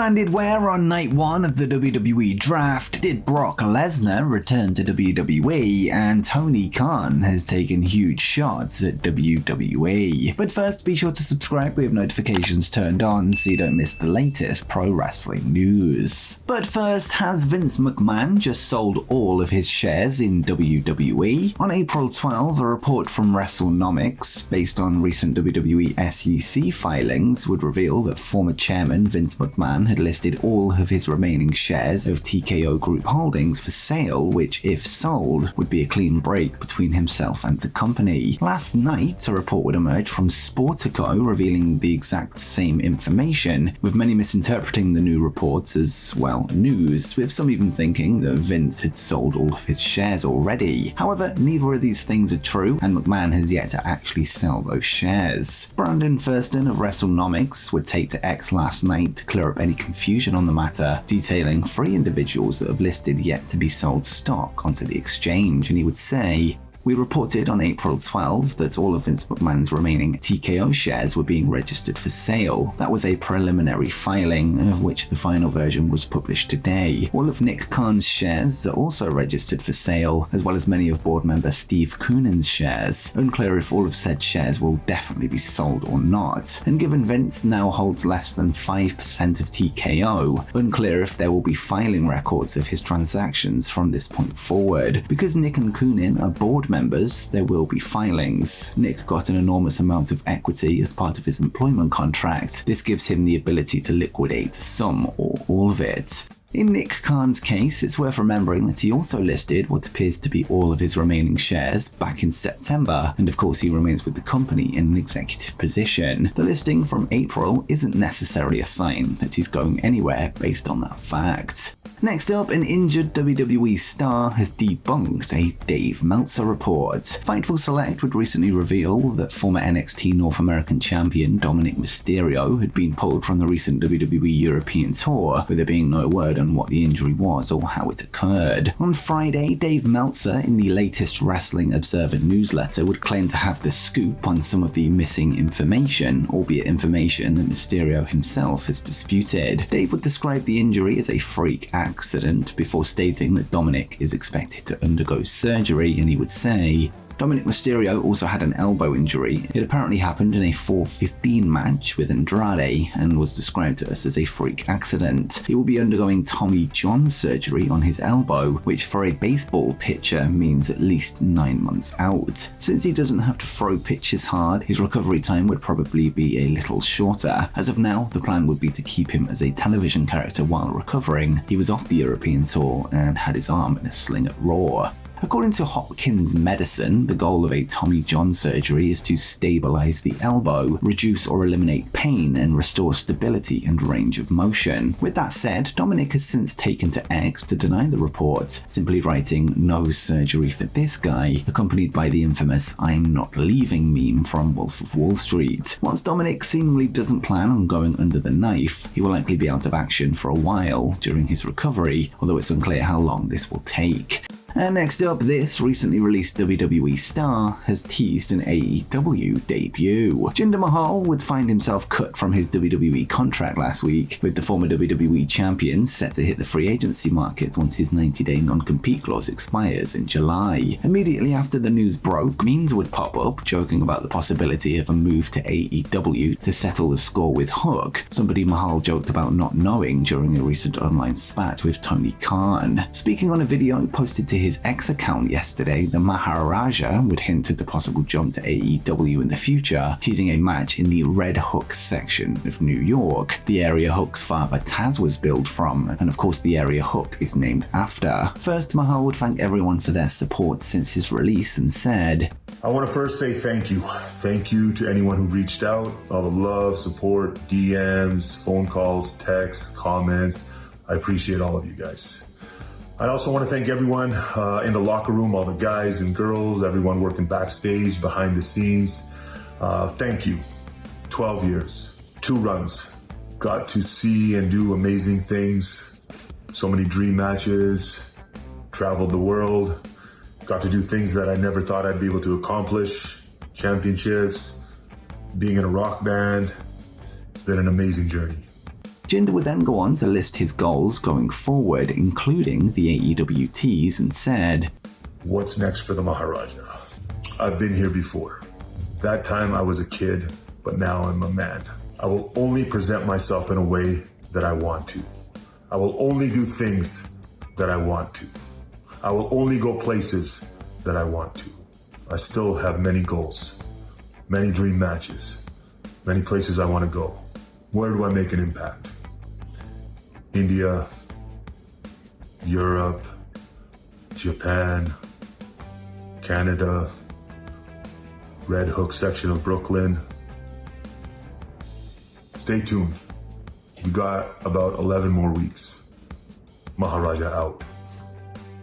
Demanded where on night one of the WWE draft, did Brock Lesnar return to WWE, and Tony Khan has taken huge shots at WWE. But first, be sure to subscribe with notifications turned on so you don't miss the latest pro wrestling news. But first, has Vince McMahon just sold all of his shares in WWE? On April 12, a report from WrestleNomics, based on recent WWE SEC filings, would reveal that former chairman Vince McMahon had listed all of his remaining shares of TKO Group Holdings for sale, which, if sold, would be a clean break between himself and the company. Last night, a report would emerge from Sportico revealing the exact same information, with many misinterpreting the new reports as, well, news, with some even thinking that Vince had sold all of his shares already. However, neither of these things are true, and McMahon has yet to actually sell those shares. Brandon Thurston of WrestleNomics would take to X last night to clear up any confusion on the matter, detailing 3 individuals that have listed yet to be sold stock onto the exchange, and he would say, "We reported on April 12 that all of Vince McMahon's remaining TKO shares were being registered for sale. That was a preliminary filing, of which the final version was published today. All of Nick Khan's shares are also registered for sale, as well as many of board member Steve Koonen's shares. Unclear if all of said shares will definitely be sold or not. And given Vince now holds less than 5% of TKO, unclear if there will be filing records of his transactions from this point forward. Because Nick and Koonen are board members, there will be filings. Nick got an enormous amount of equity as part of his employment contract. This gives him the ability to liquidate some or all of it." In Nick Khan's case, it's worth remembering that he also listed what appears to be all of his remaining shares back in September, and of course he remains with the company in an executive position. The listing from April isn't necessarily a sign that he's going anywhere based on that fact. Next up, an injured WWE star has debunked a Dave Meltzer report. Fightful Select would recently reveal that former NXT North American champion Dominic Mysterio had been pulled from the recent WWE European tour, with there being no word on what the injury was or how it occurred. On Friday, Dave Meltzer, in the latest Wrestling Observer newsletter, would claim to have the scoop on some of the missing information, albeit information that Mysterio himself has disputed. Dave would describe the injury as a freak accident before stating that Dominic is expected to undergo surgery, and he would say, "Dominic Mysterio also had an elbow injury. It apparently happened in a 4:15 match with Andrade and was described to us as a freak accident. He will be undergoing Tommy John surgery on his elbow, which for a baseball pitcher means at least 9 months out. Since he doesn't have to throw pitches hard, his recovery time would probably be a little shorter. As of now, the plan would be to keep him as a television character while recovering. He was off the European tour and had his arm in a sling at Raw." According to Hopkins Medicine, the goal of a Tommy John surgery is to stabilize the elbow, reduce or eliminate pain, and restore stability and range of motion. With that said, Dominic has since taken to X to deny the report, simply writing "no surgery for this guy," accompanied by the infamous "I'm not leaving" meme from Wolf of Wall Street. Whilst Dominic seemingly doesn't plan on going under the knife, he will likely be out of action for a while during his recovery, although it's unclear how long this will take. And next up, this recently released WWE star has teased an AEW debut. Jinder Mahal would find himself cut from his WWE contract last week, with the former WWE champion set to hit the free agency market once his 90-day non-compete clause expires in July. Immediately after the news broke, memes would pop up joking about the possibility of a move to AEW to settle the score with Hook, somebody Mahal joked about not knowing during a recent online spat with Tony Khan. Speaking on a video posted to his X account yesterday, the Maharaja would hint at the possible jump to AEW in the future, teasing a match in the Red Hook section of New York, the area Hook's father Taz was billed from, and of course the area Hook is named after. First, Mahal would thank everyone for their support since his release and said, "I want to first say thank you. Thank you to anyone who reached out, all the love, support, DMs, phone calls, texts, comments. I appreciate all of you guys. I also want to thank everyone in the locker room, all the guys and girls, everyone working backstage, behind the scenes. Thank you. 12 years, 2 runs, got to see and do amazing things. So many dream matches, traveled the world, got to do things that I never thought I'd be able to accomplish, championships, being in a rock band. It's been an amazing journey." Jinder would then go on to list his goals going forward, including the AEW tease, and said, "What's next for the Maharaja? I've been here before. That time I was a kid, but now I'm a man. I will only present myself in a way that I want to. I will only do things that I want to. I will only go places that I want to. I still have many goals, many dream matches, many places I want to go. Where do I make an impact? India, Europe, Japan, Canada, Red Hook section of Brooklyn. Stay tuned. We got about 11 more weeks. Maharaja out."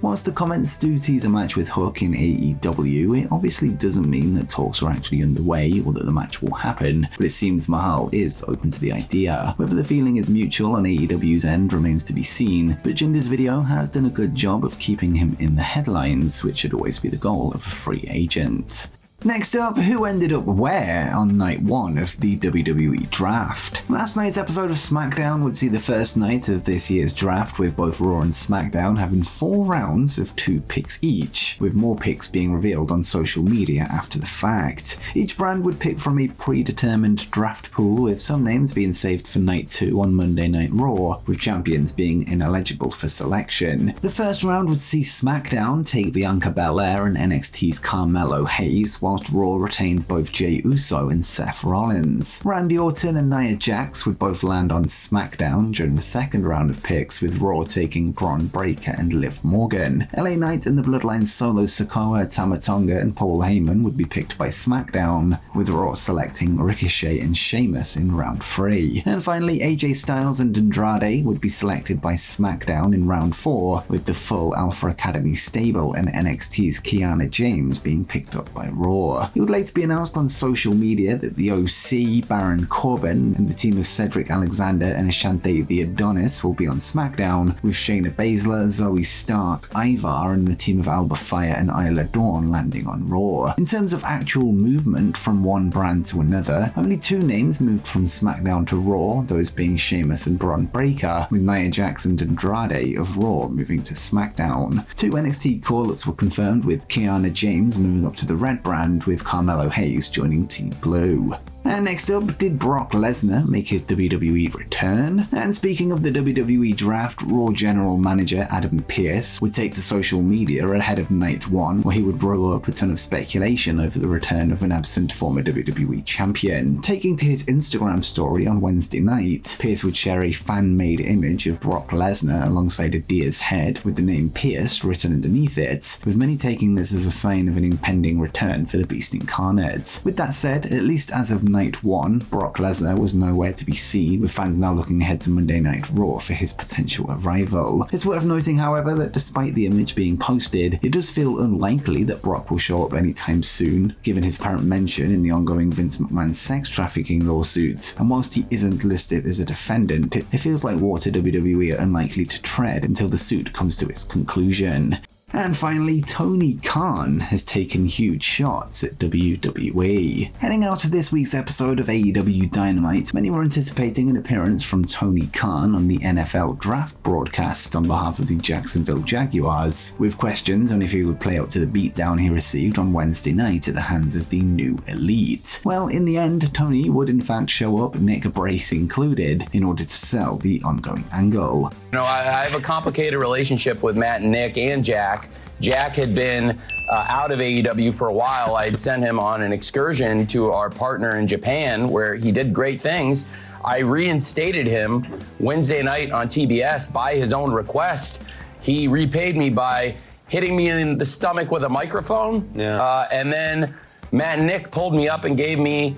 Whilst the comments do tease a match with Hook in AEW, it obviously doesn't mean that talks are actually underway or that the match will happen, but it seems Mahal is open to the idea. Whether the feeling is mutual on AEW's end remains to be seen, but Jinder's video has done a good job of keeping him in the headlines, which should always be the goal of a free agent. Next up, who ended up where on night 1 of the WWE Draft? Last night's episode of SmackDown would see the first night of this year's draft, with both Raw and SmackDown having 4 rounds of 2 picks each, with more picks being revealed on social media after the fact. Each brand would pick from a predetermined draft pool, with some names being saved for night 2 on Monday Night Raw, with champions being ineligible for selection. The first round would see SmackDown take Bianca Belair and NXT's Carmelo Hayes, whilst Raw retained both Jey Uso and Seth Rollins. Randy Orton and Nia Jax would both land on SmackDown during the second round of picks, with Raw taking Bron Breakker and Liv Morgan. LA Knight and the Bloodline Solo Sikoa, Tama Tonga and Paul Heyman would be picked by SmackDown, with Raw selecting Ricochet and Sheamus in round 3. And finally, AJ Styles and Andrade would be selected by SmackDown in round 4, with the full Alpha Academy stable and NXT's Kiana James being picked up by Raw. It would later be announced on social media that the OC, Baron Corbin, and the team of Cedric Alexander and Ashante the Adonis will be on SmackDown, with Shayna Baszler, Zoe Stark, Ivar, and the team of Alba Fire and Isla Dawn landing on Raw. In terms of actual movement from one brand to another, only 2 names moved from SmackDown to Raw, those being Sheamus and Bron Breakker, with Nia Jax and Andrade of Raw moving to SmackDown. 2 NXT call-ups were confirmed, with Kiana James moving up to the Red brand, with Carmelo Hayes joining Team Blue. And next up, did Brock Lesnar make his WWE return? And speaking of the WWE Draft, Raw General Manager Adam Pearce would take to social media ahead of night 1, where he would blow up a ton of speculation over the return of an absent former WWE champion. Taking to his Instagram story on Wednesday night, Pearce would share a fan-made image of Brock Lesnar alongside a deer's head with the name Pearce written underneath it, with many taking this as a sign of an impending return for the Beast Incarnate. With that said, at least as of night 1, Brock Lesnar was nowhere to be seen, with fans now looking ahead to Monday Night Raw for his potential arrival. It's worth noting, however, that despite the image being posted, it does feel unlikely that Brock will show up anytime soon, given his apparent mention in the ongoing Vince McMahon sex trafficking lawsuit. And whilst he isn't listed as a defendant, it feels like water WWE are unlikely to tread until the suit comes to its conclusion. And finally, Tony Khan has taken huge shots at WWE. Heading out of this week's episode of AEW Dynamite, many were anticipating an appearance from Tony Khan on the NFL Draft broadcast on behalf of the Jacksonville Jaguars, with questions on if he would play up to the beatdown he received on Wednesday night at the hands of the new Elite. Well, in the end, Tony would in fact show up, Nick Brace included, in order to sell the ongoing angle. You know, I have a complicated relationship with Matt and Nick and Jack. Jack had been out of AEW for a while. I'd sent him on an excursion to our partner in Japan where he did great things. I reinstated him Wednesday night on TBS by his own request. He repaid me by hitting me in the stomach with a microphone. And then Matt and Nick pulled me up and gave me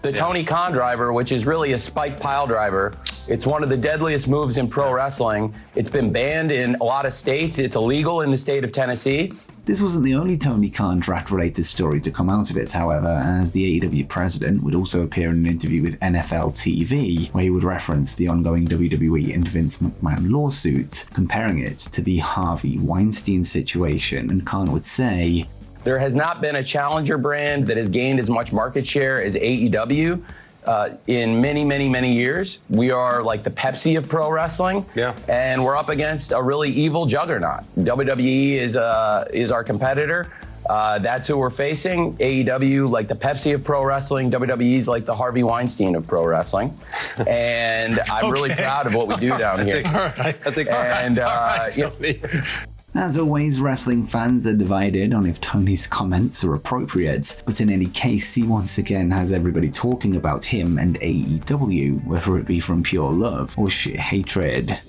the Tony Khan driver, which is really a spike pile driver. It's one of the deadliest moves in pro wrestling. It's been banned in a lot of states. It's illegal in the state of Tennessee. This wasn't the only Tony Khan draft-related story to come out of it, however, as the AEW president would also appear in an interview with NFL TV, where he would reference the ongoing WWE and Vince McMahon lawsuit, comparing it to the Harvey Weinstein situation, and Khan would say, "There has not been a challenger brand that has gained as much market share as AEW. in many, many, many years. We are like the Pepsi of pro wrestling. Yeah. And we're up against a really evil juggernaut. WWE is our competitor. That's who we're facing. AEW, like the Pepsi of pro wrestling. WWE's like the Harvey Weinstein of pro wrestling. And I'm really proud of what we do down here. I think Tony. As always, wrestling fans are divided on if Tony's comments are appropriate, but in any case, he once again has everybody talking about him and AEW, whether it be from pure love or sheer hatred.